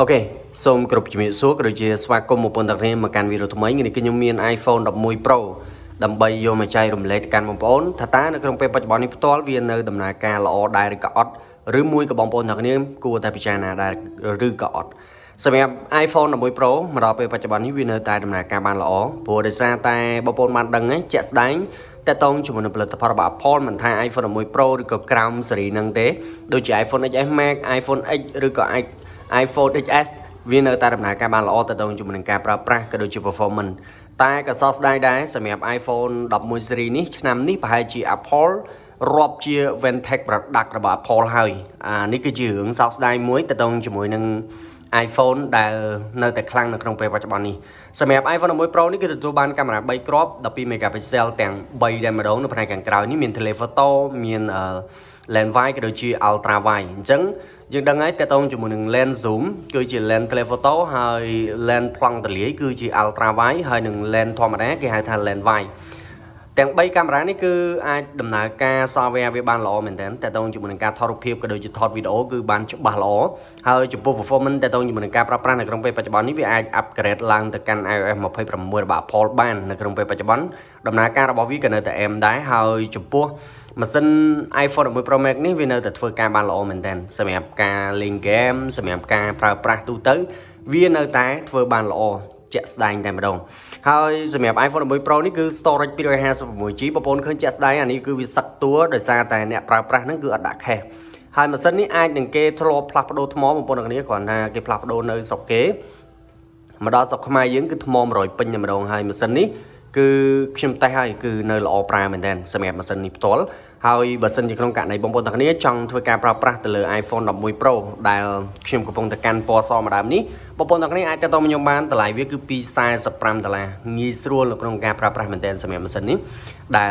Ok,សូមគ្រប់ជំរាបសួរក៏ដូចជាស្វាគមន៍បងប្អូនទាំងគ្នាមកកាន់វីដេអូថ្មីនេះគឺខ្ញុំមាន iPhone 11 Pro ដើម្បីយកមកចែករំលែកទៅកាន់បងប្អូនថាតើនៅក្នុងពេលបច្ចុប្បន្ននេះផ្ទាល់វានៅដំណើរការល្អដែរឬក៏អត់ឬមួយក៏បងប្អូនទាំងគ្នាគួរតែពិចារណាដែរឬក៏អត់សម្រាប់ iPhone 11 Pro មកដល់ពេលបច្ចុប្បន្ននេះវានៅតែដំណើរការបានល្អព្រោះដោយសារតែបងប្អូនបានដឹងជាក់ស្ដែងតើតងជាមួយនឹងផលិតផលរបស់ Apple មិនថា iPhone 11 Pro ឬក៏ក្រោមស៊េរីហ្នឹងទេដូចជា iPhone XS Max iPhone X ឬក៏ iPhone XS វានៅតែដំណើរការបានល្អទៅដល់ជាមួយនឹងការប្រើប្រាស់ក៏ដូចជា performance តែក៏សោកស្ដាយដែរសម្រាប់ iPhone 11 series នេះឆ្នាំនេះប្រហែលជា Apple រាប់ជា Vintage product របស់ Apple ហើយនេះគឺជារឿងសោកស្ដាយមួយទៅដល់ជាមួយនឹង iPhone ដែលនៅតែខ្លាំងនៅក្នុងពេលបច្ចុប្បន្ននេះសម្រាប់ iPhone 11 Pro នេះគឺទទួលបានកាមេរ៉ា3គ្រាប់12 megapixel ទាំង3តែម្ដងនៅផ្នែកខាងក្រោយនេះមាន telephoto មាន lens wide ក៏ដូចជា ultra wide អញ្ចឹងយើងដឹងហើយតើតោងជាមួយនឹង lens zoom គឺជា lens telephoto ហើយ lens ប្លង់ទលាយគឺជា ultra wide ហើយនឹង lens ធម្មតាគេហៅថា lens wide ទាំង3កាមេរ៉ានេះគឺអាចដំណើរការ software វាបានល្អមែនទែនតើតោងជាមួយនឹងការថតរូបភាពក៏ដូចជាថតវីដេអូគឺបានច្បាស់ល្អហើយចំពោះ performance តើតោងជាមួយនឹងការប្រើប្រាស់នៅក្នុងពេលបច្ចុប្បន្ននេះវាអាច upgrade ឡើងទៅកាន់ iOS 26របស់ Apple បាននៅក្នុងពេលបច្ចុប្បន្នដំណើរការរបស់វាក៏នៅតែ M ដែរហើយចំពោះម៉ាស៊ីន iPhone 11 Pro Max នេះវានៅតែធ្វើការបានល្អមែនទែនសម្រាប់ការលេងហ្គេមសម្រាប់ការប្រើប្រាស់ទូទៅវានៅតែធ្វើបានល្អជាក់ស្ដែងតែម្ដងហើយសម្រាប់ iPhone 11 Pro នេះគឺ storage 256GB បងប្អូនឃើញជាក់ស្ដែងអានេះគឺវាសឹកតួដោយសារតែអ្នកប្រើប្រាស់ហ្នឹងគឺអត់ដាក់ cache ហើយម៉ាស៊ីននេះអាចនឹងគេធ្លាប់ផ្លាស់ប្ដូរថ្មបងប្អូនទាំងគ្នាគ្រាន់ថាគេផ្លាស់ប្ដូរនៅស្រុកគេមកដល់ស្រុកខ្មែរយើងគឺថ្ម100ពេញតែម្ដងហើយម៉ាស៊ីននេះគឺខ្ញុំតេស្តហើយគឺនៅល្អប្រើមែនទែនសម្រាប់ម៉ាស៊ីននេះផ្ទាល់ហើយបើសិនជាក្នុងករណីបងប្អូនទាំងគ្នាចង់ធ្វើការប្រើប្រាស់ទៅលើ iPhone 11 Pro ដែលខ្ញុំកំពុងតែកាន់ពណ៌សម្រាប់នេះបងប្អូនទាំងគ្នាអាចទៅខ្ញុំបានតម្លៃវាគឺពី$45ងាយស្រួលនៅក្នុងការប្រើប្រាស់មែនទែនសម្រាប់ម៉ាស៊ីននេះដែល